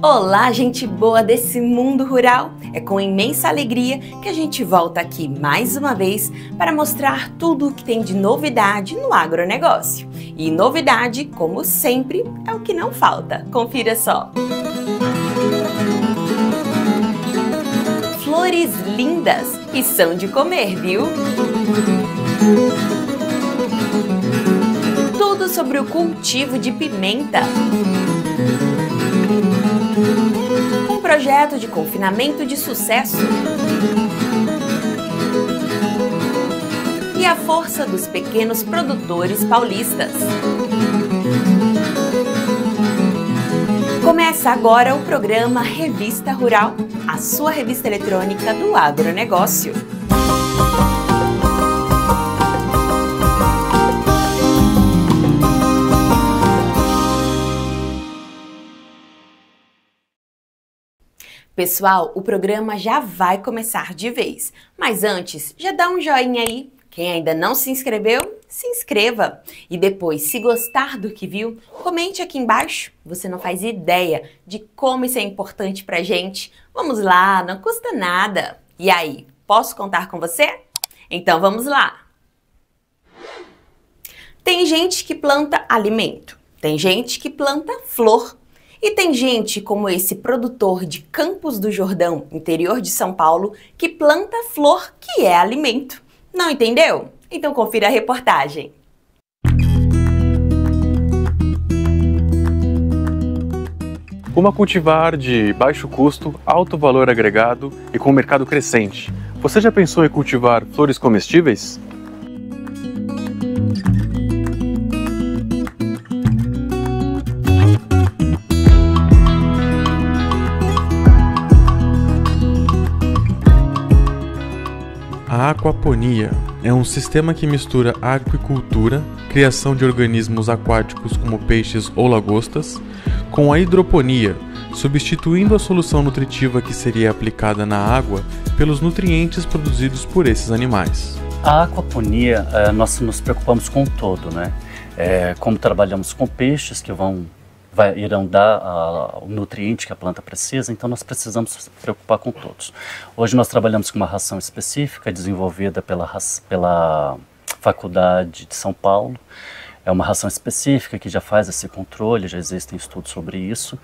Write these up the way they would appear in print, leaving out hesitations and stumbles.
Olá, gente boa desse mundo rural! É com imensa alegria que a gente volta aqui mais uma vez para mostrar tudo o que tem de novidade no agronegócio. E novidade, como sempre, é o que não falta. Confira só! Flores lindas e são de comer, viu? Tudo sobre o cultivo de pimenta. Um projeto de confinamento de sucesso. E a força dos pequenos produtores paulistas. Começa agora o programa Revista Rural, a sua revista eletrônica do agronegócio. Pessoal, o programa já vai começar de vez, mas antes, já dá um joinha aí. Quem ainda não se inscreveu, se inscreva. E depois, se gostar do que viu, comente aqui embaixo. Você não faz ideia de como isso é importante pra gente. Vamos lá, não custa nada. E aí, posso contar com você? Então vamos lá. Tem gente que planta alimento, tem gente que planta flor. E tem gente como esse produtor de Campos do Jordão, interior de São Paulo, que planta flor que é alimento. Não entendeu? Então confira a reportagem. Uma cultivar de baixo custo, alto valor agregado e com mercado crescente. Você já pensou em cultivar flores comestíveis? A aquaponia é um sistema que mistura aquicultura, criação de organismos aquáticos como peixes ou lagostas, com a hidroponia, substituindo a solução nutritiva que seria aplicada na água pelos nutrientes produzidos por esses animais. A aquaponia, nós nos preocupamos com o todo, né? Como trabalhamos com peixes que irão dar o nutriente que a planta precisa, então nós precisamos se preocupar com todos. Hoje nós trabalhamos com uma ração específica desenvolvida pela Faculdade de São Paulo. É uma ração específica que já faz esse controle, já existem estudos sobre isso.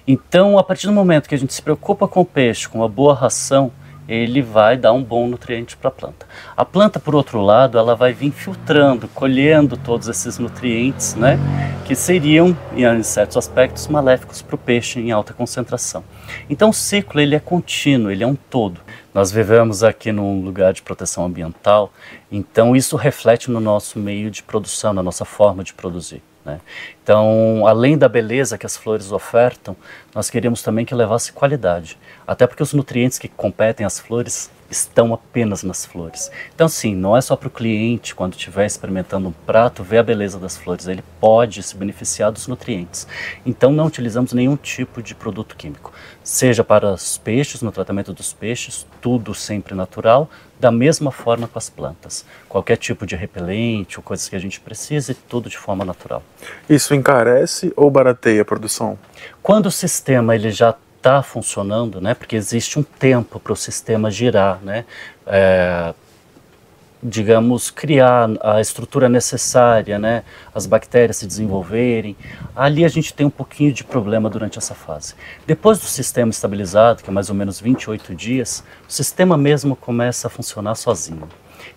Então, a partir do momento que a gente se preocupa com o peixe, com uma boa ração, ele vai dar um bom nutriente para a planta. A planta, por outro lado, ela vai vir filtrando, colhendo todos esses nutrientes, né, que seriam, em certos aspectos, maléficos para o peixe em alta concentração. Então o ciclo ele é contínuo, ele é um todo. Nós vivemos aqui num lugar de proteção ambiental, então isso reflete no nosso meio de produção, na nossa forma de produzir, né? Então, além da beleza que as flores ofertam, nós queríamos também que levasse qualidade, até porque os nutrientes que competem às flores estão apenas nas flores. Então, sim, não é só para o cliente, quando estiver experimentando um prato, ver a beleza das flores, ele pode se beneficiar dos nutrientes. Então, não utilizamos nenhum tipo de produto químico, seja para os peixes, no tratamento dos peixes, tudo sempre natural, da mesma forma com as plantas. Qualquer tipo de repelente ou coisas que a gente precise, tudo de forma natural. Isso encarece ou barateia a produção? Quando o sistema ele já está funcionando, né, porque existe um tempo para o sistema girar, né, digamos, criar a estrutura necessária, né, as bactérias se desenvolverem, ali a gente tem um pouquinho de problema durante essa fase. Depois do sistema estabilizado, que é mais ou menos 28 dias, o sistema mesmo começa a funcionar sozinho.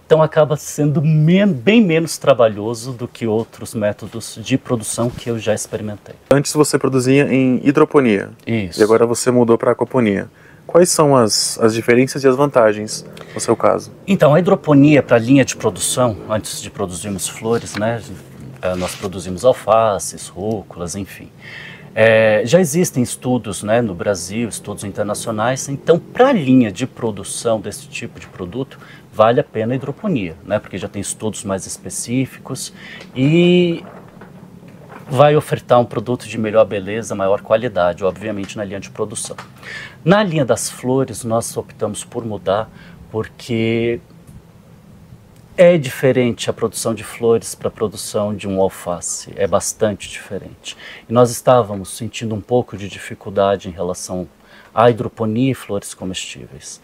Então acaba sendo bem menos trabalhoso do que outros métodos de produção que eu já experimentei. Antes você produzia em hidroponia. Isso. E agora você mudou para aquaponia. Quais são as diferenças e as vantagens no seu caso? Então, a hidroponia para a linha de produção, antes de produzirmos flores, né, nós produzimos alfaces, rúculas, enfim. Já existem estudos, né, no Brasil, estudos internacionais, então para a linha de produção desse tipo de produto, vale a pena a hidroponia, né, porque já tem estudos mais específicos e vai ofertar um produto de melhor beleza, maior qualidade, obviamente na linha de produção. Na linha das flores, nós optamos por mudar, porque É diferente a produção de flores para a produção de um alface, é bastante diferente. E nós estávamos sentindo um pouco de dificuldade em relação à hidroponia e flores comestíveis.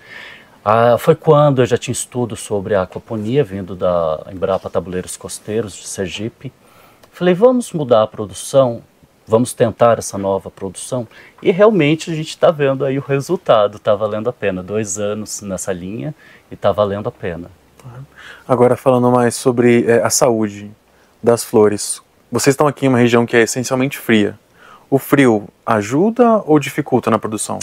Foi quando eu já tinha estudo sobre a aquaponia, vindo da Embrapa Tabuleiros Costeiros de Sergipe. Falei, vamos mudar a produção, vamos tentar essa nova produção. E realmente a gente está vendo aí o resultado, está valendo a pena. 2 anos nessa linha e está valendo a pena. Agora falando mais sobre a saúde das flores. Vocês estão aqui em uma região que é essencialmente fria. O frio ajuda ou dificulta na produção?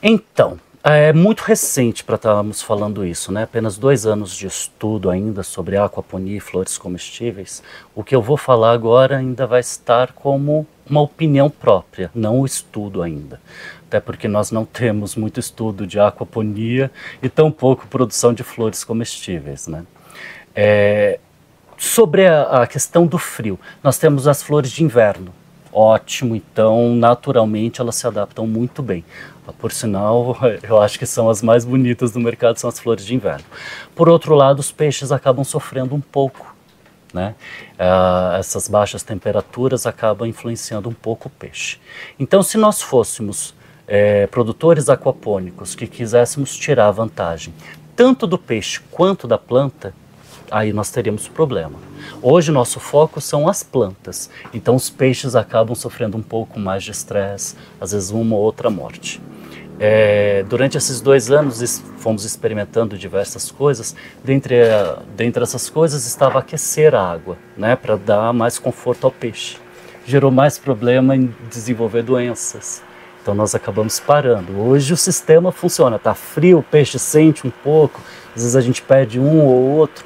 Então, é muito recente para estarmos falando isso, né? Apenas 2 anos de estudo ainda sobre aquaponia e flores comestíveis. O que eu vou falar agora ainda vai estar como uma opinião própria, não o estudo ainda. Até porque nós não temos muito estudo de aquaponia e tampouco produção de flores comestíveis, né? Sobre a questão do frio, nós temos as flores de inverno. Ótimo, então naturalmente elas se adaptam muito bem. Por sinal, eu acho que são as mais bonitas do mercado, são as flores de inverno. Por outro lado, os peixes acabam sofrendo um pouco, né? Essas baixas temperaturas acabam influenciando um pouco o peixe. Então, se nós fôssemos produtores aquapônicos que quiséssemos tirar vantagem tanto do peixe quanto da planta, aí nós teríamos problema. Hoje nosso foco são as plantas, então os peixes acabam sofrendo um pouco mais de estresse, às vezes uma ou outra morte. Durante esses 2 anos fomos experimentando diversas coisas. Dentre essas coisas estava aquecer a água, né, para dar mais conforto ao peixe. Gerou mais problema em desenvolver doenças. Então nós acabamos parando. Hoje o sistema funciona, está frio, o peixe sente um pouco, às vezes a gente perde um ou outro.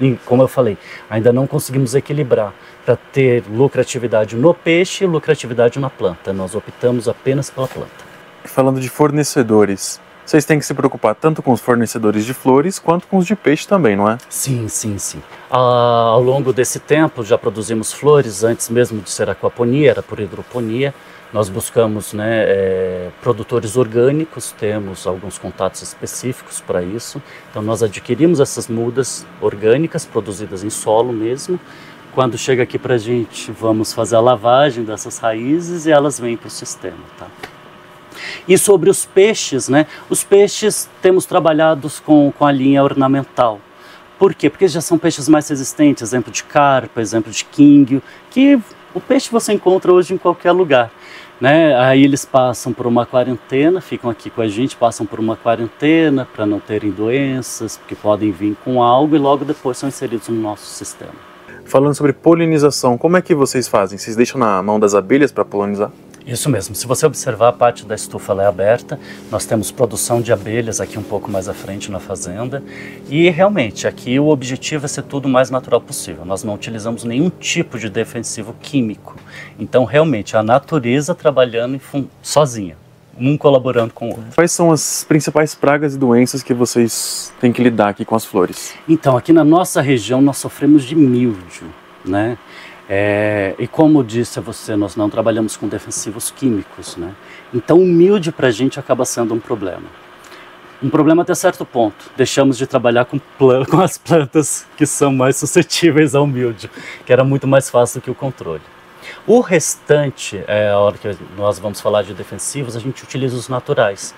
E, como eu falei, ainda não conseguimos equilibrar para ter lucratividade no peixe e lucratividade na planta. Nós optamos apenas pela planta. Falando de fornecedores, vocês têm que se preocupar tanto com os fornecedores de flores quanto com os de peixe também, não é? Sim, sim, sim. Ao longo desse tempo já produzimos flores, antes mesmo de ser aquaponia, era por hidroponia. Nós buscamos, né, produtores orgânicos, temos alguns contatos específicos para isso. Então nós adquirimos essas mudas orgânicas, produzidas em solo mesmo. Quando chega aqui para a gente, vamos fazer a lavagem dessas raízes e elas vêm para o sistema, tá? E sobre os peixes, né? Os peixes temos trabalhados com a linha ornamental. Por quê? Porque já são peixes mais resistentes, exemplo de carpa, exemplo de quinguio, que o peixe você encontra hoje em qualquer lugar, né? Aí eles passam por uma quarentena, ficam aqui com a gente, passam por uma quarentena para não terem doenças, porque podem vir com algo e logo depois são inseridos no nosso sistema. Falando sobre polinização, como é que vocês fazem? Vocês deixam na mão das abelhas para polinizar? Isso mesmo, se você observar, a parte da estufa ela é aberta, nós temos produção de abelhas aqui um pouco mais à frente na fazenda e realmente aqui o objetivo é ser tudo o mais natural possível, nós não utilizamos nenhum tipo de defensivo químico, então realmente a natureza trabalhando sozinha, um colaborando com o outro. Quais são as principais pragas e doenças que vocês têm que lidar aqui com as flores? Então, aqui na nossa região nós sofremos de míldio, né? E como disse a você, nós não trabalhamos com defensivos químicos, né? Então o míldio para a gente acaba sendo um problema. Um problema até certo ponto. Deixamos de trabalhar com as plantas que são mais suscetíveis ao míldio, que era muito mais fácil do que o controle. O restante, a hora que nós vamos falar de defensivos, a gente utiliza os naturais.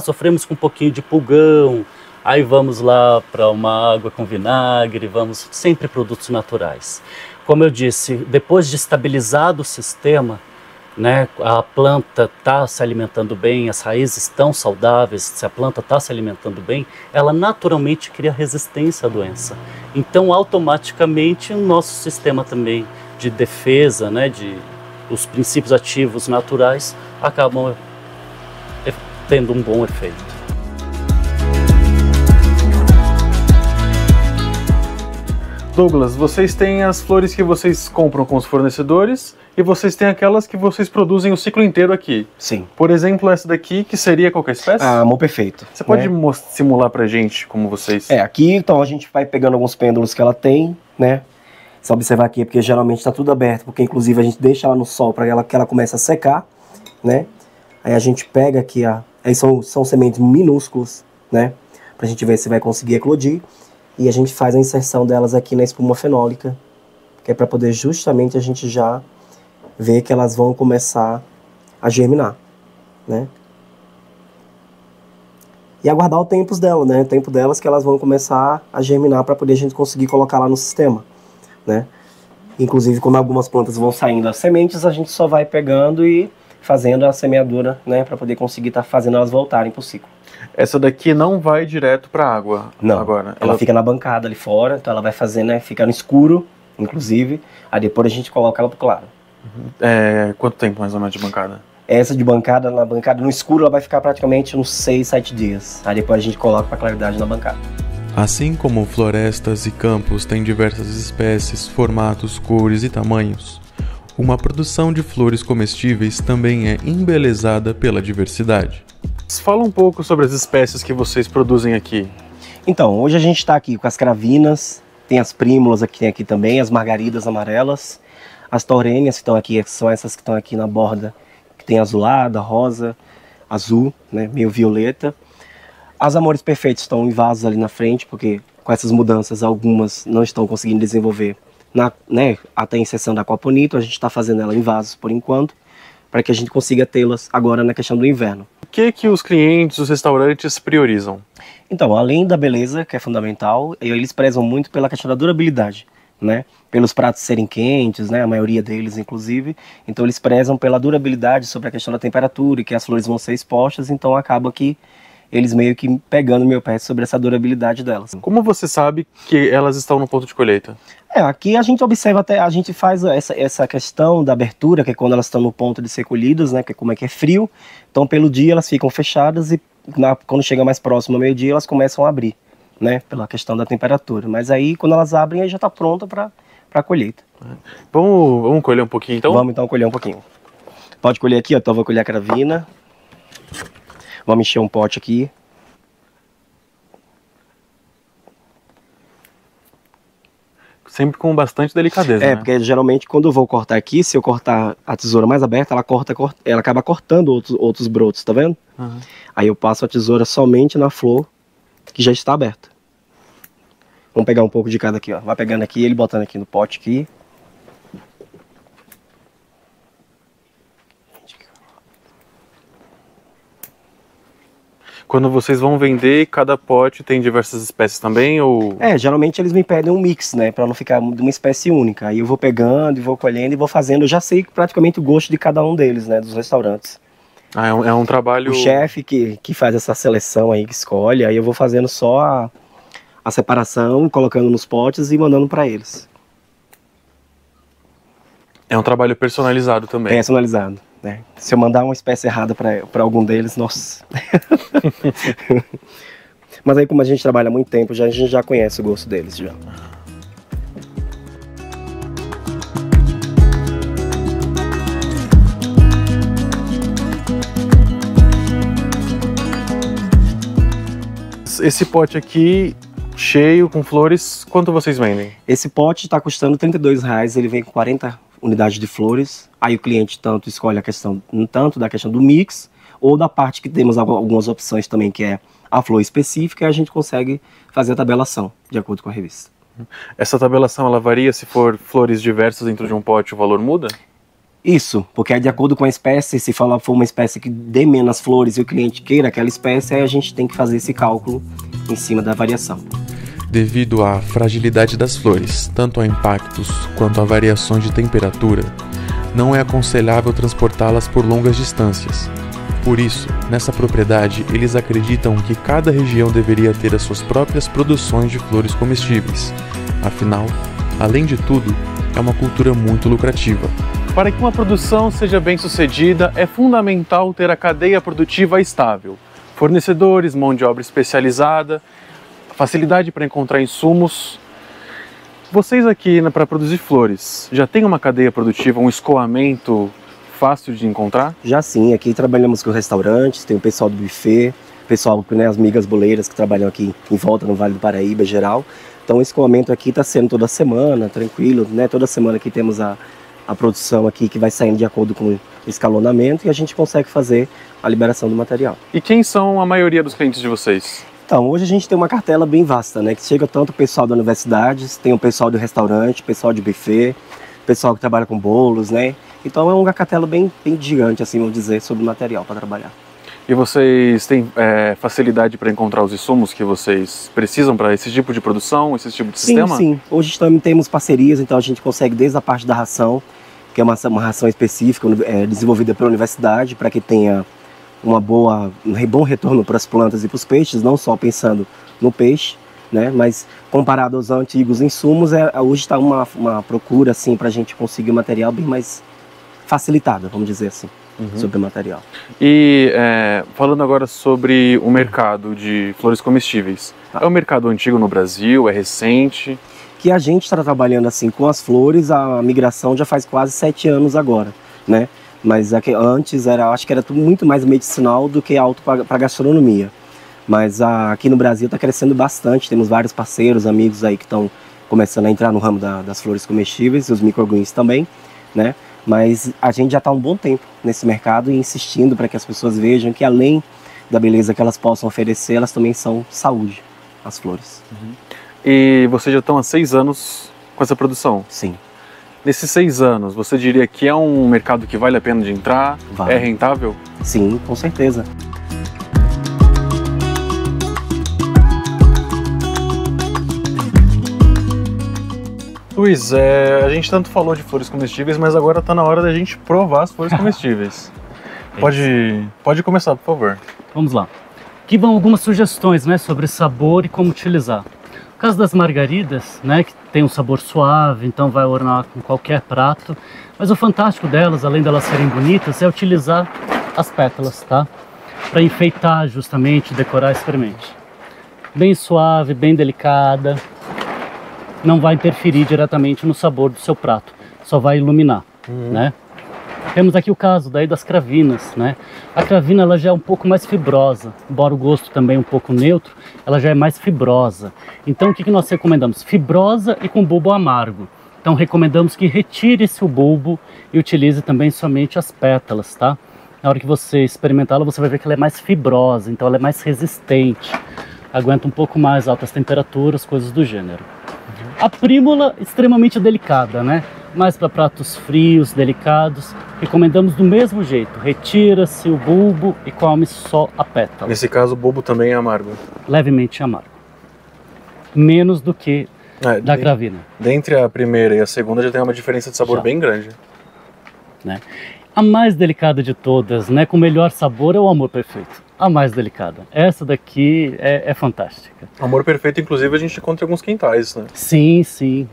Sofremos com um pouquinho de pulgão, aí vamos lá para uma água com vinagre, vamos sempre produtos naturais. Como eu disse, depois de estabilizado o sistema, né, a planta está se alimentando bem, as raízes estão saudáveis, se a planta está se alimentando bem, ela naturalmente cria resistência à doença. Então, automaticamente, o nosso sistema também de defesa, né, os princípios ativos naturais, acabam tendo um bom efeito. Douglas, vocês têm as flores que vocês compram com os fornecedores e vocês têm aquelas que vocês produzem o ciclo inteiro aqui. Sim. Por exemplo, essa daqui, que seria qualquer espécie? Amor perfeito. Você pode simular pra gente como vocês... Aqui então a gente vai pegando alguns pêndulos que ela tem, né? Só observar aqui, porque geralmente está tudo aberto, porque inclusive a gente deixa ela no sol para que ela comece a secar, né? Aí a gente pega aqui, aí são sementes minúsculas, né? Pra gente ver se vai conseguir eclodir. e a gente faz a inserção delas aqui na espuma fenólica, que é para poder justamente a gente já ver que elas vão começar a germinar, né? E aguardar o tempo delas, né? O tempo delas que elas vão começar a germinar para poder a gente conseguir colocar lá no sistema, né? Inclusive, quando algumas plantas vão saindo as sementes, a gente só vai pegando e fazendo a semeadura, né? Para poder conseguir estar fazendo elas voltarem para o ciclo. Essa daqui não vai direto para a água? Não, agora. Ela fica na bancada ali fora, então ela vai fazer, né? Fica no escuro, inclusive. Aí depois a gente coloca ela pro claro. Quanto tempo mais ou menos de bancada? Essa de bancada, na bancada no escuro, ela vai ficar praticamente uns 6, 7 dias. Aí depois a gente coloca para claridade na bancada. Assim como florestas e campos têm diversas espécies, formatos, cores e tamanhos, uma produção de flores comestíveis também é embelezada pela diversidade. Fala um pouco sobre as espécies que vocês produzem aqui. Então, hoje a gente está aqui com as cravinas, tem as prímulas aqui também, as margaridas amarelas, as torênias que estão aqui, são essas que estão aqui na borda, que tem azulada, rosa, azul, né, meio violeta. As amores perfeitos estão em vasos ali na frente, porque com essas mudanças algumas não estão conseguindo desenvolver, né, até a inserção da aquaponito, a gente está fazendo ela em vasos por enquanto, para que a gente consiga tê-las agora na questão do inverno. O que os clientes, os restaurantes priorizam? Então, além da beleza, que é fundamental, eles prezam muito pela questão da durabilidade, né? Pelos pratos serem quentes, né? A maioria deles, inclusive. Então, eles prezam pela durabilidade sobre a questão da temperatura e que as flores vão ser expostas. Então, acaba que eles meio que pegando meu pé sobre essa durabilidade delas. Como você sabe que elas estão no ponto de colheita? Aqui a gente observa até, a gente faz essa questão da abertura, que é quando elas estão no ponto de ser colhidas, né? Que como é que é frio. Então, pelo dia elas ficam fechadas e quando chega mais próximo ao meio-dia elas começam a abrir, né? Pela questão da temperatura. Mas aí quando elas abrem aí já está pronta para a colheita. Vamos colher um pouquinho então? Vamos então colher um pouquinho. Pode colher aqui, ó. Então eu vou colher a cravina. Vamos encher um pote aqui. Sempre com bastante delicadeza, né? Porque geralmente quando eu vou cortar aqui, se eu cortar a tesoura mais aberta, ela acaba cortando outros brotos, tá vendo? Uhum. Aí eu passo a tesoura somente na flor que já está aberta. Vamos pegar um pouco de cada aqui, ó. Vai pegando aqui, ele botando aqui no pote aqui. Quando vocês vão vender, cada pote tem diversas espécies também, ou... Geralmente eles me pedem um mix, né, para não ficar de uma espécie única. Aí eu vou pegando, e vou colhendo, e vou fazendo, eu já sei praticamente o gosto de cada um deles, né, dos restaurantes. É um trabalho... O chefe que faz essa seleção aí, que escolhe, aí eu vou fazendo só a separação, colocando nos potes e mandando para eles. É um trabalho personalizado também. Personalizado. Né? Se eu mandar uma espécie errada para algum deles, nossa. Mas aí como a gente trabalha há muito tempo, a gente já conhece o gosto deles já. Esse pote aqui, cheio, com flores, quanto vocês vendem? Esse pote está custando R$32, ele vem com 40 unidades de flores. Aí o cliente tanto escolhe a questão, tanto da questão do mix, ou da parte que temos algumas opções também, que é a flor específica, e a gente consegue fazer a tabelação, de acordo com a revista. Essa tabelação, ela varia se for flores diversas dentro de um pote, o valor muda? Isso, porque é de acordo com a espécie, se for uma espécie que dê menos flores e o cliente queira aquela espécie, aí a gente tem que fazer esse cálculo em cima da variação. Devido à fragilidade das flores, tanto a impactos quanto a variações de temperatura, não é aconselhável transportá-las por longas distâncias. Por isso, nessa propriedade, eles acreditam que cada região deveria ter as suas próprias produções de flores comestíveis. Afinal, além de tudo, é uma cultura muito lucrativa. Para que uma produção seja bem sucedida, é fundamental ter a cadeia produtiva estável. Fornecedores, mão de obra especializada, facilidade para encontrar insumos. Vocês aqui, para produzir flores, já tem uma cadeia produtiva, um escoamento fácil de encontrar? Já sim, aqui trabalhamos com restaurantes, tem o pessoal do buffet, o pessoal, né, as migas boleiras que trabalham aqui em volta no Vale do Paraíba, geral. Então o escoamento aqui está sendo toda semana, tranquilo, né? Toda semana aqui temos a produção aqui que vai saindo de acordo com o escalonamento e a gente consegue fazer a liberação do material. E quem são a maioria dos clientes de vocês? Então, hoje a gente tem uma cartela bem vasta, né? Que chega tanto o pessoal da universidade, tem o pessoal do restaurante, pessoal de buffet, pessoal que trabalha com bolos, né? Então é uma cartela bem gigante, assim, vamos dizer, sobre material para trabalhar. E vocês têm facilidade para encontrar os insumos que vocês precisam para esse tipo de produção, esse tipo de sistema? Sim. Hoje também temos parcerias, então a gente consegue desde a parte da ração, que é uma ração específica desenvolvida pela universidade, para que tenha um bom retorno para as plantas e para os peixes, não só pensando no peixe, né? Mas comparado aos antigos insumos, hoje está uma procura assim, para a gente conseguir um material bem mais facilitada, vamos dizer assim, sobre o material. E falando agora sobre o mercado de flores comestíveis, é um mercado antigo no Brasil, é recente? Que a gente está trabalhando assim com as flores, a migração já faz quase 7 anos agora, né? Mas antes acho que era tudo muito mais medicinal do que alto para gastronomia. Mas aqui no Brasil está crescendo bastante, temos vários parceiros, amigos aí que estão começando a entrar no ramo das flores comestíveis, e os microgreens também, né? Mas a gente já está há um bom tempo nesse mercado e insistindo para que as pessoas vejam que além da beleza que elas possam oferecer, elas também são saúde, as flores. E vocês já estão há 6 anos com essa produção? Sim. Nesses 6 anos, você diria que é um mercado que vale a pena de entrar? Vale. É rentável? Sim, com certeza. Luiz, a gente tanto falou de flores comestíveis, mas agora está na hora da gente provar as flores comestíveis. Pode começar, por favor. Vamos lá. Aqui vão algumas sugestões, né, sobre sabor e como utilizar. No caso das margaridas, né, que tem um sabor suave, então vai ornar com qualquer prato. Mas o fantástico delas, além delas serem bonitas, é utilizar as pétalas, tá? Para enfeitar justamente, decorar esse fermente. Bem suave, bem delicada. Não vai interferir diretamente no sabor do seu prato, só vai iluminar, né? Temos aqui o caso daí das cravinas, né? A cravina ela já é um pouco mais fibrosa, embora o gosto também um pouco neutro, ela já é mais fibrosa. Então o que nós recomendamos? Fibrosa e com bulbo amargo. Então recomendamos que retire-se o bulbo e utilize também somente as pétalas, tá? Na hora que você experimentá-la, você vai ver que ela é mais fibrosa, então ela é mais resistente, aguenta um pouco mais altas temperaturas, coisas do gênero. A prímula, extremamente delicada, né? Mas para pratos frios, delicados, recomendamos do mesmo jeito. Retira-se o bulbo e come só a pétala. Nesse caso, o bulbo também é amargo? Levemente amargo. Menos do que da cravina. Dentre a primeira e a segunda já tem uma diferença de sabor bem grande. Né? A mais delicada de todas, né? Com o melhor sabor, é o Amor Perfeito. A mais delicada. Essa daqui é fantástica. Amor Perfeito, inclusive, a gente encontra em alguns quintais, né? Sim, sim.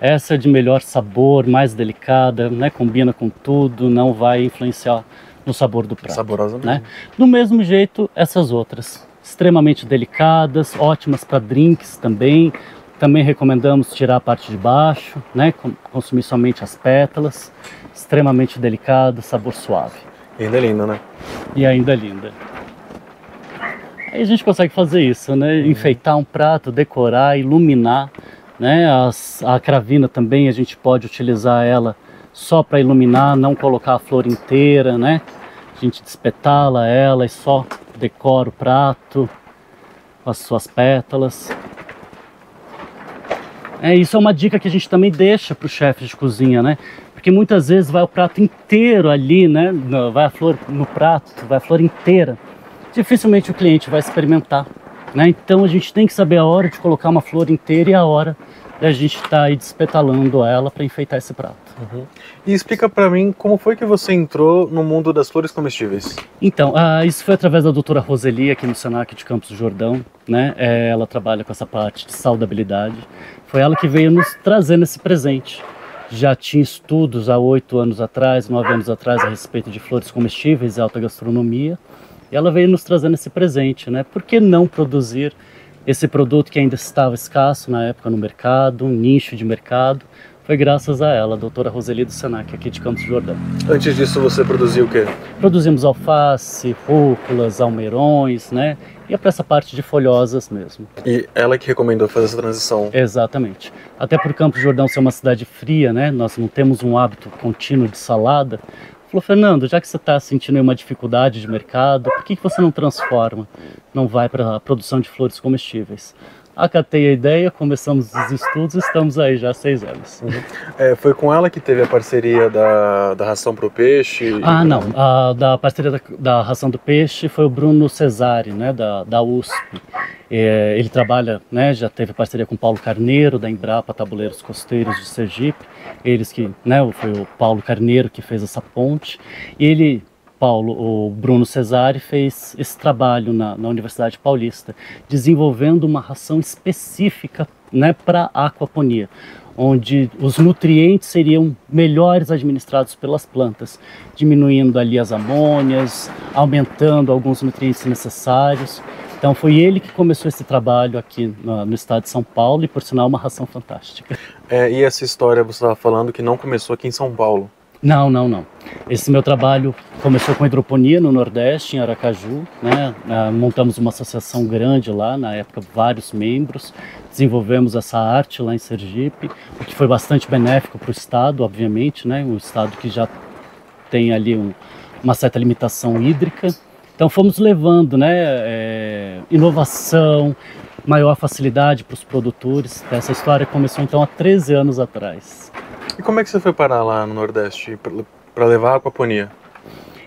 Essa é de melhor sabor, mais delicada, né? Combina com tudo, não vai influenciar no sabor do prato. Saborosa mesmo. Né? Do mesmo jeito, essas outras. Extremamente delicadas, ótimas para drinks também. Também recomendamos tirar a parte de baixo, né? Consumir somente as pétalas. Extremamente delicada, sabor suave. E ainda é linda, né? E ainda é linda. Aí a gente consegue fazer isso, né? Enfeitar um prato, decorar, iluminar, né? A cravina também a gente pode utilizar ela só para iluminar, não colocar a flor inteira, né? A gente despetala ela e só decora o prato com as suas pétalas. Isso é uma dica que a gente também deixa para o chefe de cozinha, né? Porque muitas vezes vai o prato inteiro ali, né? Vai a flor no prato, vai a flor inteira. Dificilmente o cliente vai experimentar, né? Então a gente tem que saber a hora de colocar uma flor inteira e a hora da gente estar aí despetalando ela para enfeitar esse prato. E explica para mim como foi que você entrou no mundo das flores comestíveis. Então, isso foi através da doutora Roseli aqui no Senac de Campos do Jordão, né? Ela trabalha com essa parte de saudabilidade. Foi ela que veio nos trazendo esse presente. Já tinha estudos há 8 anos atrás, 9 anos atrás, a respeito de flores comestíveis e alta gastronomia. E ela veio nos trazendo esse presente, né? Por que não produzir esse produto que ainda estava escasso na época no mercado, um nicho de mercado? Foi graças a ela, a doutora Roseli do Senac, aqui de Campos do Jordão. Antes disso, você produziu o quê? Produzimos alface, rúculas, almeirões, né? E é para essa parte de folhosas mesmo. E ela que recomendou fazer essa transição? Exatamente. Até por Campos do Jordão ser uma cidade fria, né? Nós não temos um hábito contínuo de salada. Falou, Fernando, já que você está sentindo uma dificuldade de mercado, por que você não transforma, não vai para a produção de flores comestíveis? Acatei a ideia, começamos os estudos, estamos aí já há 6 anos. Foi com ela que teve a parceria da ração para o peixe? Ah, não. Da parceria da ração do peixe foi o Bruno Cesari, né, da USP. Ele trabalha, né, já teve parceria com o Paulo Carneiro, da Embrapa Tabuleiros Costeiros de Sergipe. Foi o Paulo Carneiro que fez essa ponte. E o Bruno Cesari fez esse trabalho na Universidade Paulista, desenvolvendo uma ração específica, né, para a aquaponia, onde os nutrientes seriam melhores administrados pelas plantas, diminuindo ali as amônias, aumentando alguns nutrientes necessários. Então foi ele que começou esse trabalho aqui no estado de São Paulo e, por sinal, uma ração fantástica. E essa história você estava falando que não começou aqui em São Paulo? Não. Esse meu trabalho começou com hidroponia no Nordeste, em Aracaju, né? Montamos uma associação grande lá, na época vários membros, desenvolvemos essa arte lá em Sergipe, o que foi bastante benéfico para o estado, obviamente, né? Um estado que já tem ali uma certa limitação hídrica. Então fomos levando, né, inovação, maior facilidade para os produtores. Essa história começou então há 13 anos atrás. E como é que você foi parar lá no Nordeste para levar a aquaponia?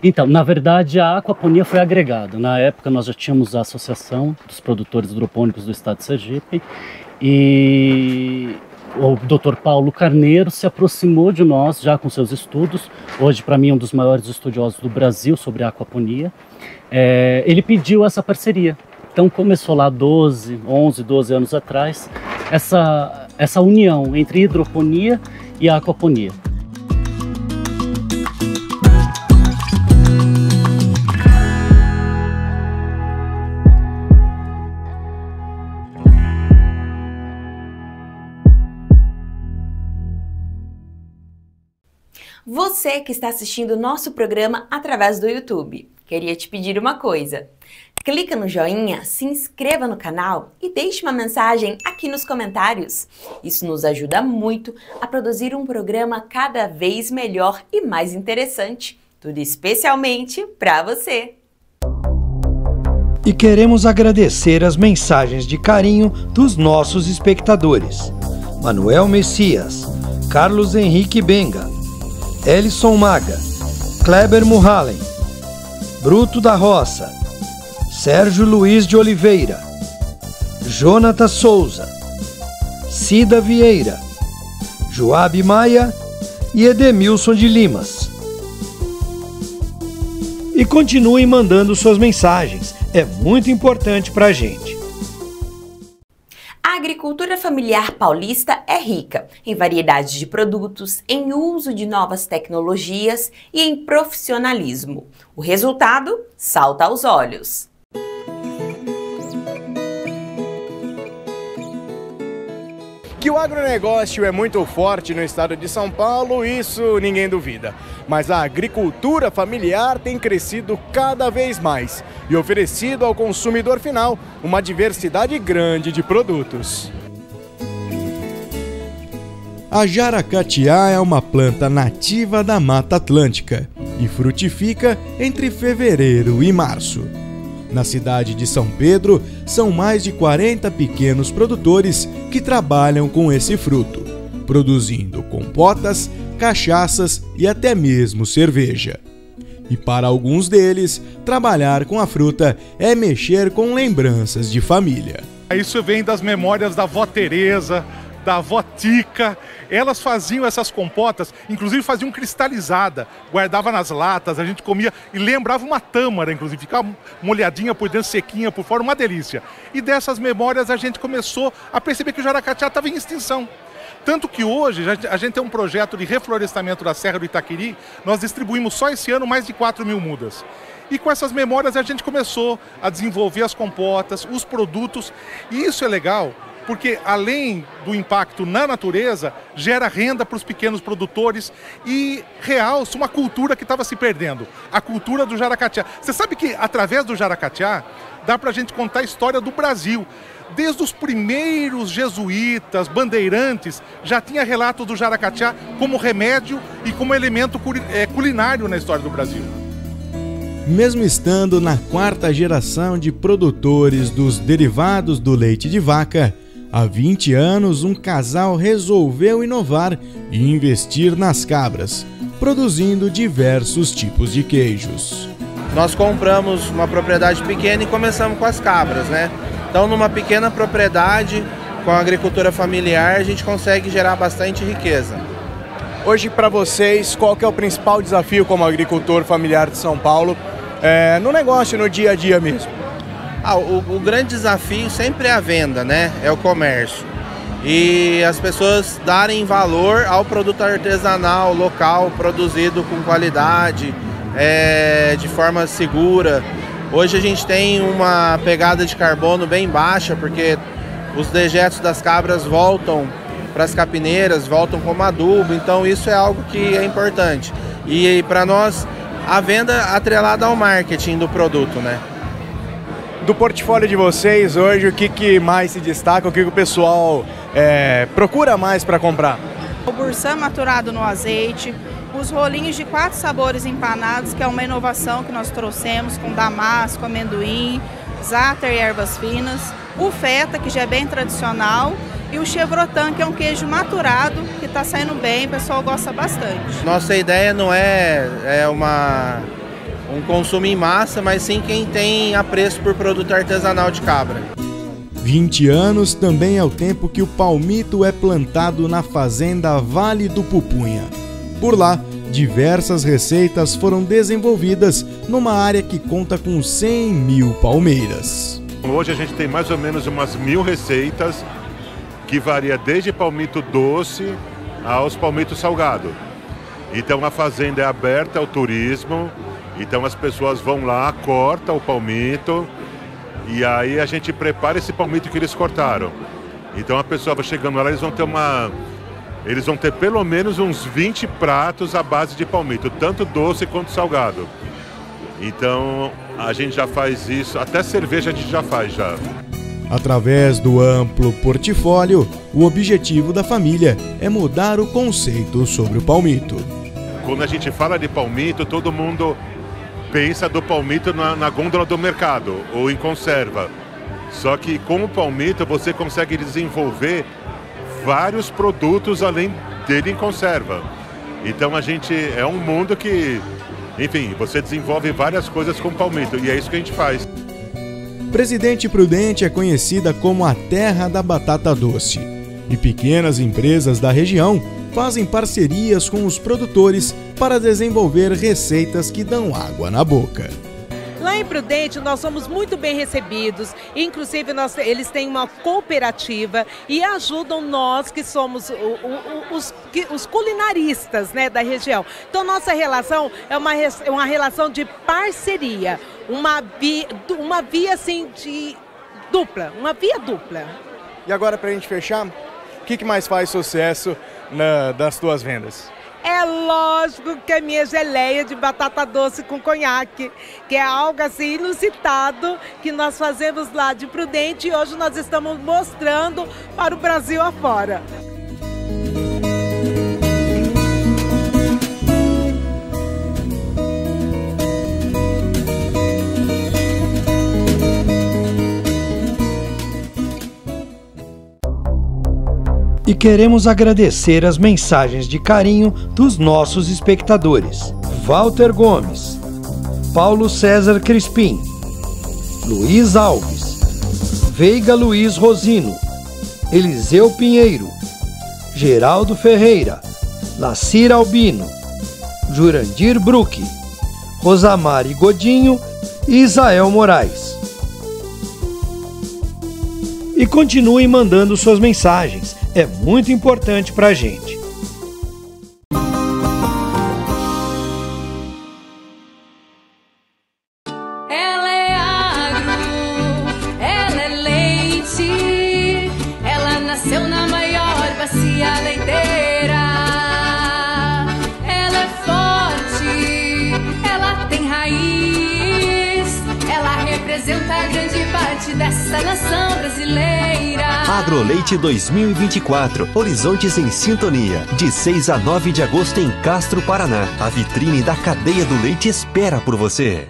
Então, na verdade, a aquaponia foi agregada. Na época nós já tínhamos a Associação dos Produtores Hidropônicos do Estado de Sergipe e o Dr. Paulo Carneiro se aproximou de nós já com seus estudos. Hoje, para mim, é um dos maiores estudiosos do Brasil sobre a aquaponia. Ele pediu essa parceria. Então começou lá 11, 12 anos atrás, essa união entre hidroponia e a aquaponia. Você que está assistindo o nosso programa através do YouTube, queria te pedir uma coisa. Clica no joinha, se inscreva no canal e deixe uma mensagem aqui nos comentários. Isso nos ajuda muito a produzir um programa cada vez melhor e mais interessante. Tudo especialmente para você. E queremos agradecer as mensagens de carinho dos nossos espectadores. Manuel Messias, Carlos Henrique Benga, Elison Maga, Kleber Muhalen, Bruto da Roça, Sérgio Luiz de Oliveira, Jonathan Souza, Cida Vieira, Joabe Maia e Edemilson de Limas. E continuem mandando suas mensagens, é muito importante para a gente. A agricultura familiar paulista é rica em variedades de produtos, em uso de novas tecnologias e em profissionalismo. O resultado salta aos olhos. Que o agronegócio é muito forte no estado de São Paulo, isso ninguém duvida. Mas a agricultura familiar tem crescido cada vez mais e oferecido ao consumidor final uma diversidade grande de produtos. A jaracatiá é uma planta nativa da Mata Atlântica e frutifica entre fevereiro e março. Na cidade de São Pedro, são mais de 40 pequenos produtores que trabalham com esse fruto, produzindo compotas, cachaças e até mesmo cerveja. E para alguns deles, trabalhar com a fruta é mexer com lembranças de família. Isso vem das memórias da avó Teresa, da avó Tica. Elas faziam essas compotas, inclusive faziam cristalizada, guardava nas latas, a gente comia e lembrava uma tâmara, inclusive, ficava molhadinha por dentro, sequinha por fora, uma delícia. E dessas memórias a gente começou a perceber que o jaracatiá estava em extinção. Tanto que hoje a gente tem um projeto de reflorestamento da Serra do Itaquiri, nós distribuímos só esse ano mais de 4.000 mudas. E com essas memórias a gente começou a desenvolver as compotas, os produtos, e isso é legal, porque além do impacto na natureza, gera renda para os pequenos produtores e realça uma cultura que estava se perdendo, a cultura do jaracatiá. Você sabe que através do jaracatiá dá para a gente contar a história do Brasil. Desde os primeiros jesuítas, bandeirantes, já tinha relatos do jaracatiá como remédio e como elemento culinário na história do Brasil. Mesmo estando na 4ª geração de produtores dos derivados do leite de vaca, há 20 anos um casal resolveu inovar e investir nas cabras, produzindo diversos tipos de queijos. Nós compramos uma propriedade pequena e começamos com as cabras, né? Então, numa pequena propriedade, com a agricultura familiar, a gente consegue gerar bastante riqueza. Hoje, para vocês, qual que é o principal desafio como agricultor familiar de São Paulo, no negócio, no dia a dia mesmo? O grande desafio sempre é a venda, né? É o comércio. E as pessoas darem valor ao produto artesanal, local, produzido com qualidade, de forma segura. Hoje a gente tem uma pegada de carbono bem baixa, porque os dejetos das cabras voltam para as capineiras, voltam como adubo, então isso é algo que é importante. E para nós, a venda atrelada ao marketing do produto, né? Do portfólio de vocês hoje, o que mais se destaca, o que o pessoal procura mais para comprar? O Burçã maturado no azeite, os rolinhos de 4 sabores empanados, que é uma inovação que nós trouxemos com damasco, amendoim, záter e ervas finas, o feta, que já é bem tradicional, e o chevrotan, que é um queijo maturado, que está saindo bem, o pessoal gosta bastante. Nossa ideia não é um consumo em massa, mas sim quem tem apreço por produto artesanal de cabra. 20 anos também é o tempo que o palmito é plantado na fazenda Vale do Pupunha. Por lá, diversas receitas foram desenvolvidas numa área que conta com 100 mil palmeiras. Hoje a gente tem mais ou menos umas 1000 receitas, que varia desde palmito doce aos palmitos salgado. Então a fazenda é aberta ao turismo, então as pessoas vão lá, cortam o palmito e aí a gente prepara esse palmito que eles cortaram. Então a pessoa vai chegando lá, eles vão ter pelo menos uns 20 pratos à base de palmito, tanto doce quanto salgado. Então a gente já faz isso, até cerveja a gente já faz já. Através do amplo portfólio, o objetivo da família é mudar o conceito sobre o palmito. Quando a gente fala de palmito, todo mundo pensa do palmito na gôndola do mercado ou em conserva. Só que com o palmito você consegue desenvolver vários produtos além dele em conserva. Então a gente é um mundo que, enfim, você desenvolve várias coisas com palmito e é isso que a gente faz. Presidente Prudente é conhecida como a terra da batata doce e pequenas empresas da região fazem parcerias com os produtores para desenvolver receitas que dão água na boca. Lá em Prudente nós somos muito bem recebidos, inclusive eles têm uma cooperativa e ajudam nós que somos os culinaristas, né, da região. Então nossa relação é uma relação de parceria, uma via assim de dupla, uma via dupla. E agora, para a gente fechar, o que mais faz sucesso das tuas vendas? É lógico que a minha geleia de batata doce com conhaque, que é algo assim inusitado que nós fazemos lá de Prudente e hoje nós estamos mostrando para o Brasil afora. E queremos agradecer as mensagens de carinho dos nossos espectadores. Walter Gomes, Paulo César Crispim, Luiz Alves, Veiga Luiz Rosino, Eliseu Pinheiro, Geraldo Ferreira, Lacir Albino, Jurandir Bruck, Rosamari Godinho e Isael Moraes. E continuem mandando suas mensagens. É muito importante para a gente. Ela é agro, ela é leite, ela a grande parte dessa nação brasileira. Agroleite 2024, Horizontes em Sintonia, de 6 a 9 de agosto em Castro, Paraná. A vitrine da cadeia do leite espera por você.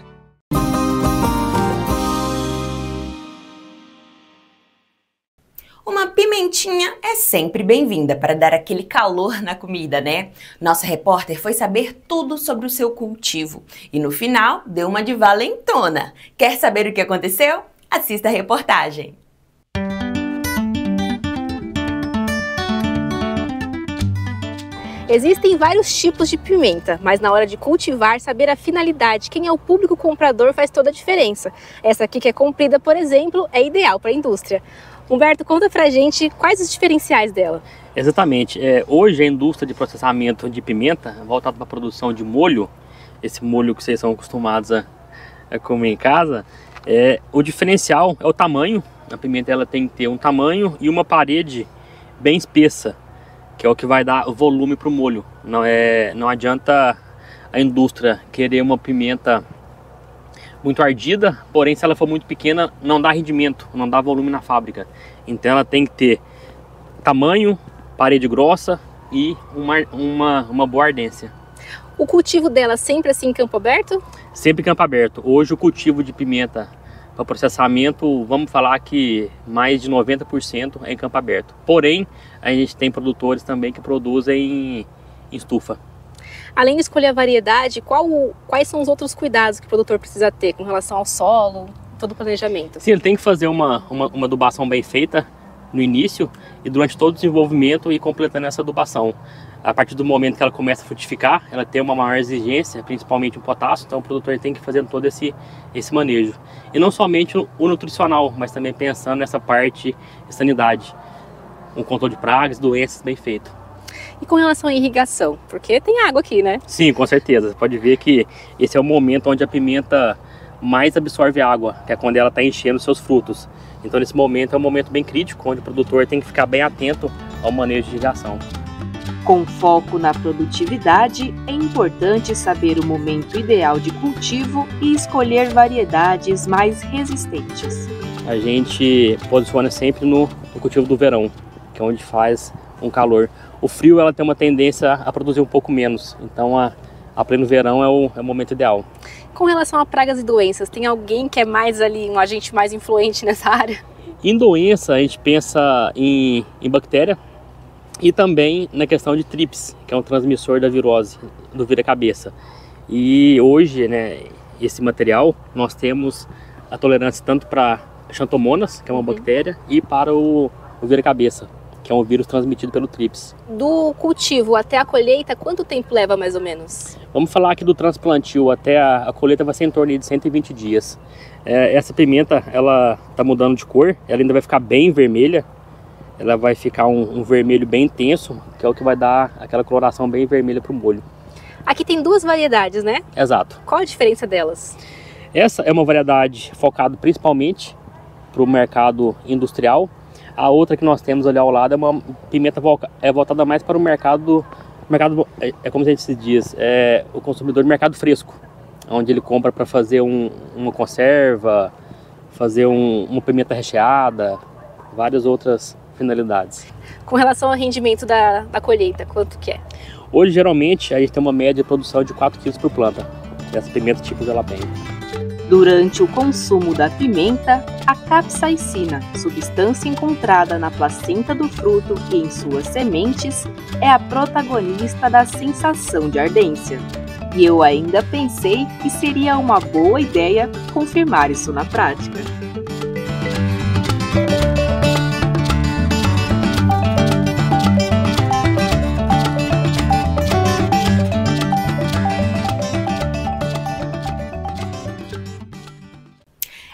Uma pimentinha é sempre bem-vinda para dar aquele calor na comida, né? Nossa repórter foi saber tudo sobre o seu cultivo e no final deu uma de valentona. Quer saber o que aconteceu? Assista a reportagem. Existem vários tipos de pimenta, mas na hora de cultivar, saber a finalidade, quem é o público comprador faz toda a diferença. Essa aqui que é comprida, por exemplo, é ideal para a indústria. Humberto, conta pra gente quais os diferenciais dela. Exatamente. Hoje a indústria de processamento de pimenta, voltada para a produção de molho, esse molho que vocês são acostumados a comer em casa, o diferencial é o tamanho. A pimenta ela tem que ter um tamanho e uma parede bem espessa, que é o que vai dar o volume para o molho. Não adianta a indústria querer uma pimenta muito ardida, porém se ela for muito pequena não dá rendimento, não dá volume na fábrica. Então ela tem que ter tamanho, parede grossa e uma boa ardência. O cultivo dela sempre assim em campo aberto? Sempre em campo aberto. Hoje o cultivo de pimenta para processamento, vamos falar que mais de 90% é em campo aberto. Porém, a gente tem produtores também que produzem em estufa. Além de escolher a variedade, quais são os outros cuidados que o produtor precisa ter com relação ao solo, todo o planejamento? Sim, ele tem que fazer uma adubação bem feita no início e durante todo o desenvolvimento e completando essa adubação. A partir do momento que ela começa a frutificar, ela tem uma maior exigência, principalmente o potássio, então o produtor tem que fazer todo esse manejo. E não somente o nutricional, mas também pensando nessa parte de sanidade, um controle de pragas, doenças bem feito. E com relação à irrigação? Porque tem água aqui, né? Sim, com certeza. Você pode ver que esse é o momento onde a pimenta mais absorve água, que é quando ela está enchendo seus frutos. Então nesse momento é um momento bem crítico, onde o produtor tem que ficar bem atento ao manejo de irrigação. Com foco na produtividade, é importante saber o momento ideal de cultivo e escolher variedades mais resistentes. A gente posiciona sempre no cultivo do verão, que é onde faz um calor. O frio ela tem uma tendência a produzir um pouco menos, então a pleno verão é o momento ideal. Com relação a pragas e doenças, tem alguém que é mais ali, um agente mais influente nessa área? Em doença a gente pensa em bactéria e também na questão de trips, que é um transmissor da virose, do vira-cabeça. E hoje, né, esse material, nós temos a tolerância tanto para Xanthomonas, que é uma bactéria, e para o vira-cabeça, que é um vírus transmitido pelo trips. Do cultivo até a colheita, quanto tempo leva mais ou menos? Vamos falar que do transplantio até a colheita vai ser em torno de 120 dias. Essa pimenta, ela está mudando de cor, ela ainda vai ficar bem vermelha, ela vai ficar um vermelho bem intenso, que é o que vai dar aquela coloração bem vermelha para o molho. Aqui tem duas variedades, né? Exato. Qual a diferença delas? Essa é uma variedade focada principalmente para o mercado industrial. A outra que nós temos ali ao lado é uma pimenta voltada mais para o mercado como a gente se diz, o consumidor de mercado fresco, onde ele compra para fazer uma conserva, fazer uma pimenta recheada, várias outras finalidades. Com relação ao rendimento da colheita, quanto que é? Hoje, geralmente, a gente tem uma média de produção de 4 kg por planta, dessa pimenta tipo jalapeno. Durante o consumo da pimenta, a capsaicina, substância encontrada na placenta do fruto e em suas sementes, é a protagonista da sensação de ardência. E eu ainda pensei que seria uma boa ideia confirmar isso na prática.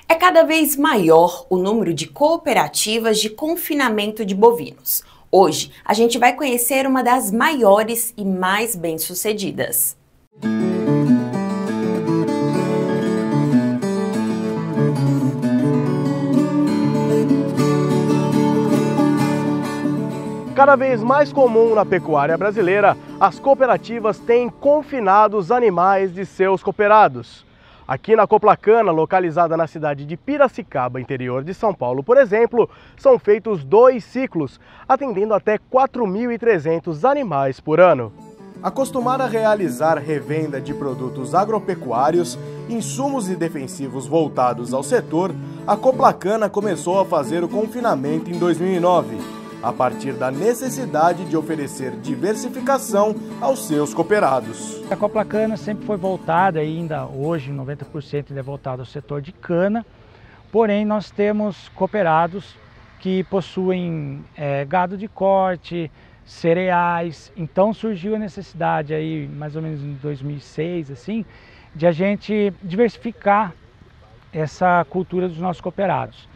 É cada vez maior o número de cooperativas de confinamento de bovinos. Hoje, a gente vai conhecer uma das maiores e mais bem-sucedidas. Cada vez mais comum na pecuária brasileira, as cooperativas têm confinado os animais de seus cooperados. Aqui na Coplacana, localizada na cidade de Piracicaba, interior de São Paulo, por exemplo, são feitos 2 ciclos, atendendo até 4.300 animais por ano. Acostumada a realizar revenda de produtos agropecuários, insumos e defensivos voltados ao setor, a Coplacana começou a fazer o confinamento em 2009, a partir da necessidade de oferecer diversificação aos seus cooperados. A Coplacana sempre foi voltada, e ainda hoje 90% é voltada ao setor de cana, porém nós temos cooperados que possuem gado de corte, cereais, então surgiu a necessidade aí, mais ou menos em 2006, assim, de a gente diversificar essa cultura dos nossos cooperados.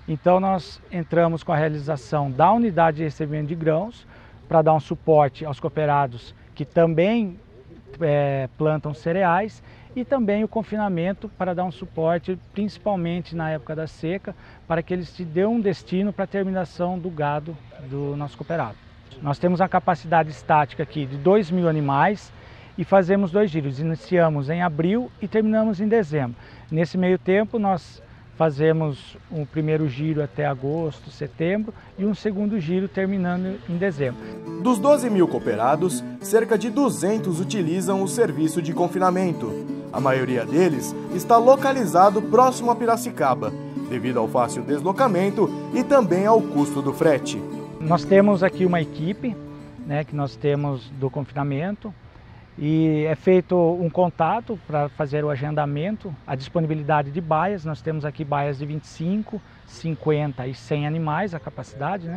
Então nós entramos com a realização da unidade de recebimento de grãos para dar um suporte aos cooperados que também plantam cereais e também o confinamento para dar um suporte, principalmente na época da seca, para que eles te dêem um destino para a terminação do gado do nosso cooperado. Nós temos a capacidade estática aqui de 2.000 animais e fazemos 2 giros. Iniciamos em abril e terminamos em dezembro. Nesse meio tempo nós fazemos um primeiro giro até agosto, setembro e um segundo giro terminando em dezembro. Dos 12.000 cooperados, cerca de 200 utilizam o serviço de confinamento. A maioria deles está localizado próximo a Piracicaba, devido ao fácil deslocamento e também ao custo do frete. Nós temos aqui uma equipe, que nós temos do confinamento, e é feito um contato para fazer o agendamento, a disponibilidade de baias. Nós temos aqui baias de 25, 50 e 100 animais, a capacidade,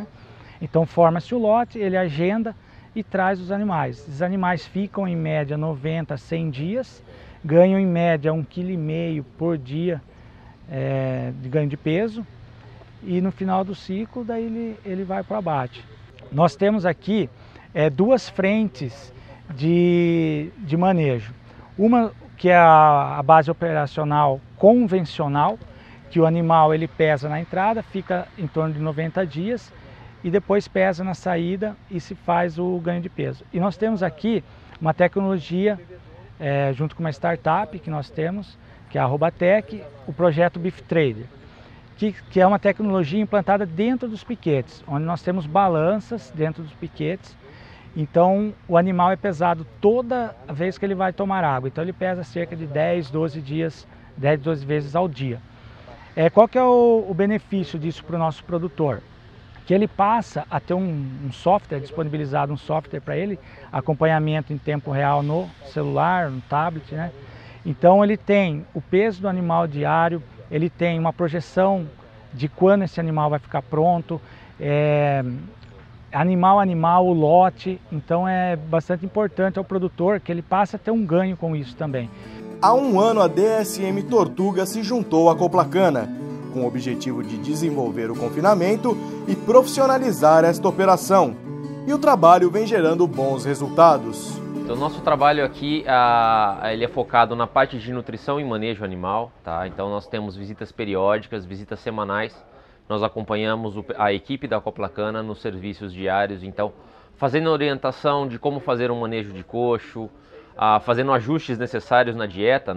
Então forma-se o lote, ele agenda e traz os animais. Os animais ficam em média 90 a 100 dias, ganham em média 1,5 kg por dia de ganho de peso, e no final do ciclo daí ele vai para o abate. Nós temos aqui 2 frentes de manejo. Uma que é a base operacional convencional, que o animal ele pesa na entrada, fica em torno de 90 dias e depois pesa na saída e se faz o ganho de peso. E nós temos aqui uma tecnologia, junto com uma startup que nós temos, que é a Robatec, o projeto Beef Trader, que é uma tecnologia implantada dentro dos piquetes, onde nós temos balanças dentro dos piquetes. Então o animal é pesado toda vez que ele vai tomar água, então ele pesa cerca de 10, 12 vezes ao dia. Qual que é o benefício disso para o nosso produtor? Que ele passa a ter um software, disponibilizado um software para ele, acompanhamento em tempo real no celular, no tablet, Então ele tem o peso do animal diário, ele tem uma projeção de quando esse animal vai ficar pronto, animal a animal, o lote. Então é bastante importante ao produtor que ele passe a ter um ganho com isso também. Há um ano a DSM Tortuga se juntou à Coplacana, com o objetivo de desenvolver o confinamento e profissionalizar esta operação. E o trabalho vem gerando bons resultados. Então, o nosso trabalho aqui ele é focado na parte de nutrição e manejo animal, tá? Então nós temos visitas periódicas, visitas semanais. Nós acompanhamos a equipe da Coplacana nos serviços diários, então fazendo orientação de como fazer um manejo de coxo, fazendo ajustes necessários na dieta,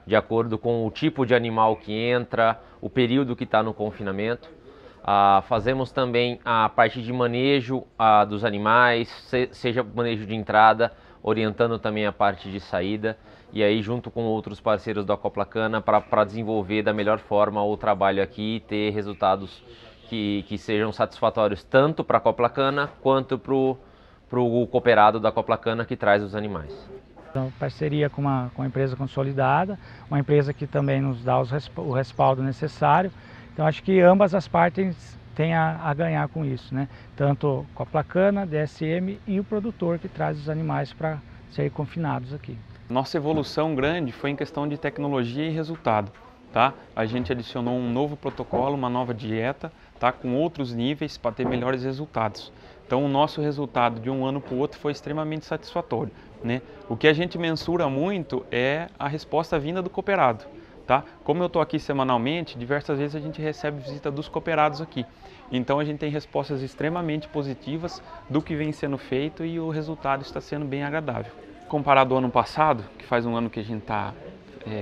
de acordo com o tipo de animal que entra, o período que está no confinamento. Fazemos também a parte de manejo dos animais, seja manejo de entrada, orientando também a parte de saída, e aí junto com outros parceiros da Coplacana para desenvolver da melhor forma o trabalho aqui e ter resultados que sejam satisfatórios tanto para a Coplacana quanto para o cooperado da Coplacana que traz os animais. Então, parceria com uma empresa consolidada, uma empresa que também nos dá o respaldo necessário. Então acho que ambas as partes têm a ganhar com isso, Tanto Coplacana, DSM e o produtor que traz os animais para serem confinados aqui. Nossa evolução grande foi em questão de tecnologia e resultado, A gente adicionou um novo protocolo, uma nova dieta, com outros níveis para ter melhores resultados. Então o nosso resultado de um ano para o outro foi extremamente satisfatório, O que a gente mensura muito é a resposta vinda do cooperado. Como eu estou aqui semanalmente, diversas vezes a gente recebe visita dos cooperados aqui. Então a gente tem respostas extremamente positivas do que vem sendo feito e o resultado está sendo bem agradável. Comparado ao ano passado, que faz um ano que a gente está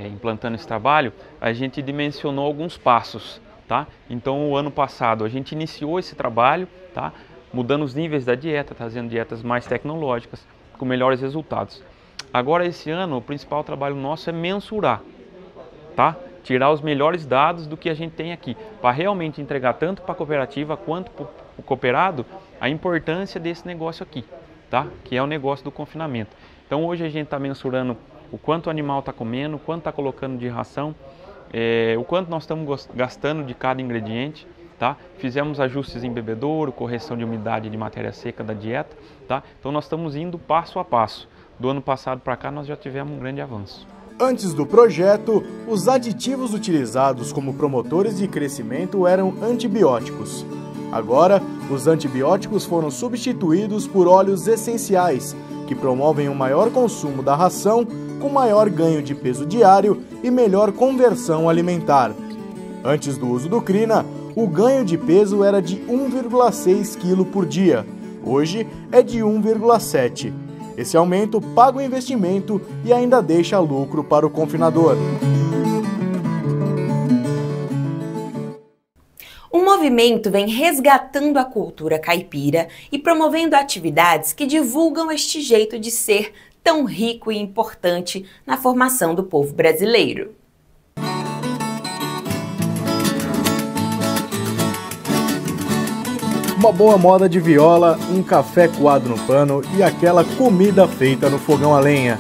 implantando esse trabalho, a gente dimensionou alguns passos, tá? Então, o ano passado a gente iniciou esse trabalho, tá? Mudando os níveis da dieta, trazendo dietas mais tecnológicas, com melhores resultados. Agora, esse ano, o principal trabalho nosso é mensurar, tá? Tirar os melhores dados do que a gente tem aqui, para realmente entregar tanto para a cooperativa quanto para o cooperado a importância desse negócio aqui, tá? Que é o negócio do confinamento. Então, hoje a gente está mensurando o quanto o animal está comendo, o quanto está colocando de ração, o quanto nós estamos gastando de cada ingrediente, tá? Fizemos ajustes em bebedouro, correção de umidade de matéria seca da dieta, tá? Então nós estamos indo passo a passo. Do ano passado para cá nós já tivemos um grande avanço. Antes do projeto, os aditivos utilizados como promotores de crescimento eram antibióticos. Agora, os antibióticos foram substituídos por óleos essenciais, que promovem um maior consumo da ração, com maior ganho de peso diário e melhor conversão alimentar. Antes do uso do Crina, o ganho de peso era de 1,6 kg por dia. Hoje é de 1,7. Esse aumento paga o investimento e ainda deixa lucro para o confinador. O movimento vem resgatando a cultura caipira e promovendo atividades que divulgam este jeito de ser tão rico e importante na formação do povo brasileiro. Uma boa moda de viola, um café coado no pano e aquela comida feita no fogão a lenha.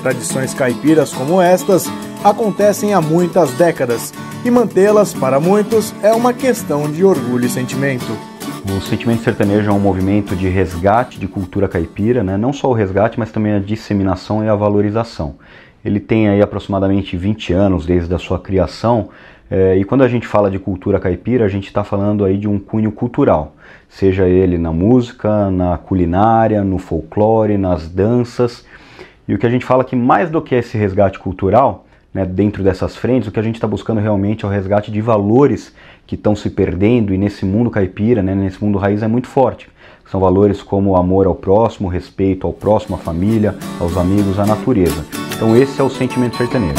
Tradições caipiras como estas acontecem há muitas décadas e mantê-las, para muitos, é uma questão de orgulho e sentimento. O sentimento sertanejo é um movimento de resgate de cultura caipira, né? Não só o resgate, mas também a disseminação e a valorização. Ele tem aí aproximadamente 20 anos desde a sua criação, e quando a gente fala de cultura caipira, a gente está falando aí de um cunho cultural, seja ele na música, na culinária, no folclore, nas danças. E o que a gente fala que mais do que esse resgate cultural, né, dentro dessas frentes, o que a gente está buscando realmente é o resgate de valores que estão se perdendo, e nesse mundo caipira, né, nesse mundo raiz é muito forte. São valores como o amor ao próximo, o respeito ao próximo, à família, aos amigos, à natureza. Então esse é o sentimento sertanejo.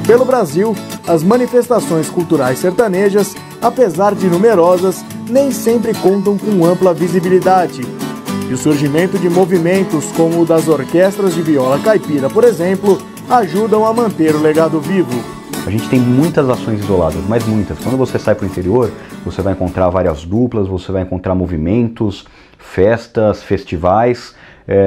Pelo Brasil, as manifestações culturais sertanejas, apesar de numerosas, nem sempre contam com ampla visibilidade. E o surgimento de movimentos como o das orquestras de viola caipira, por exemplo, ajudam a manter o legado vivo. A gente tem muitas ações isoladas, mas muitas. Quando você sai para o interior, você vai encontrar várias duplas, você vai encontrar movimentos, festas, festivais,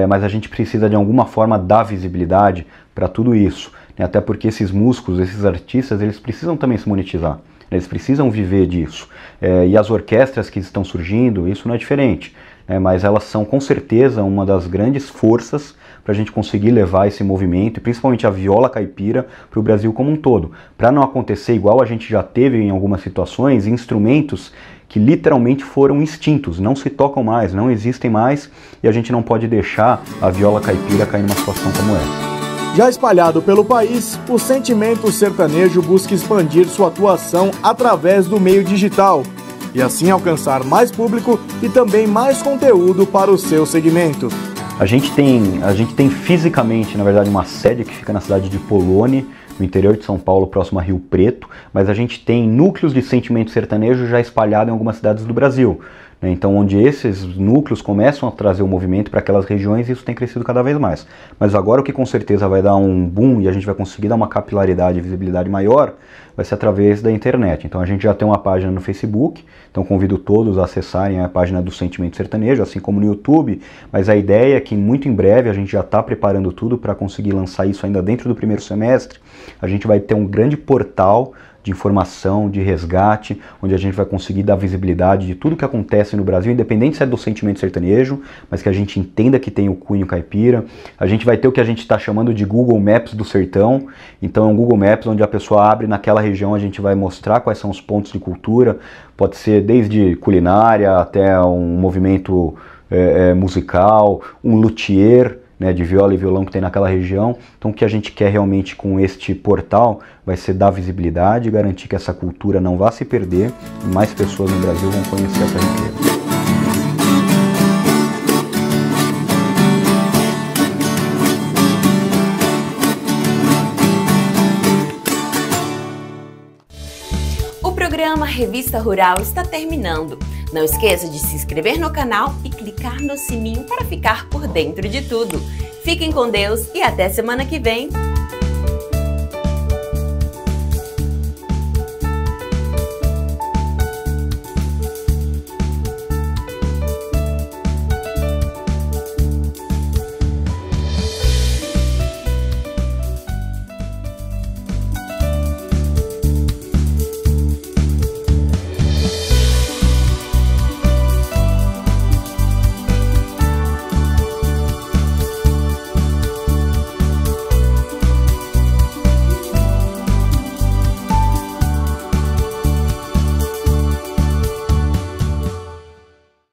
mas a gente precisa de alguma forma dar visibilidade para tudo isso. Até porque esses músicos, esses artistas, eles precisam também se monetizar, eles precisam viver disso. E as orquestras que estão surgindo, isso não é diferente, mas elas são com certeza uma das grandes forças para a gente conseguir levar esse movimento, e principalmente a viola caipira, para o Brasil como um todo. Para não acontecer igual a gente já teve em algumas situações, instrumentos que literalmente foram extintos, não se tocam mais, não existem mais, e a gente não pode deixar a viola caipira cair numa situação como essa. Já espalhado pelo país, o sentimento sertanejo busca expandir sua atuação através do meio digital e assim alcançar mais público e também mais conteúdo para o seu segmento. A gente tem fisicamente, na verdade, uma sede que fica na cidade de Polônia, no interior de São Paulo, próximo a Rio Preto, mas a gente tem núcleos de sentimento sertanejo já espalhados em algumas cidades do Brasil. Então, onde esses núcleos começam a trazer o movimento para aquelas regiões, isso tem crescido cada vez mais. Mas agora o que com certeza vai dar um boom e a gente vai conseguir dar uma capilaridade e visibilidade maior, vai ser através da internet. Então a gente já tem uma página no Facebook, então convido todos a acessarem a página do Sentimento Sertanejo, assim como no YouTube, mas a ideia é que muito em breve a gente já está preparando tudo para conseguir lançar isso ainda dentro do primeiro semestre. A gente vai ter um grande portal de informação, de resgate, onde a gente vai conseguir dar visibilidade de tudo que acontece no Brasil, independente se é do sentimento sertanejo, mas que a gente entenda que tem o cunho caipira. A gente vai ter o que a gente está chamando de Google Maps do sertão, então é um Google Maps onde a pessoa abre naquela região, a gente vai mostrar quais são os pontos de cultura, pode ser desde culinária até um movimento musical, um luthier, né, de viola e violão que tem naquela região. Então o que a gente quer realmente com este portal vai ser dar visibilidade e garantir que essa cultura não vá se perder e mais pessoas no Brasil vão conhecer essa riqueza. programa Revista Rural está terminando. Não esqueça de se inscrever no canal e clicar no sininho para ficar por dentro de tudo. Fiquem com Deus e até semana que vem!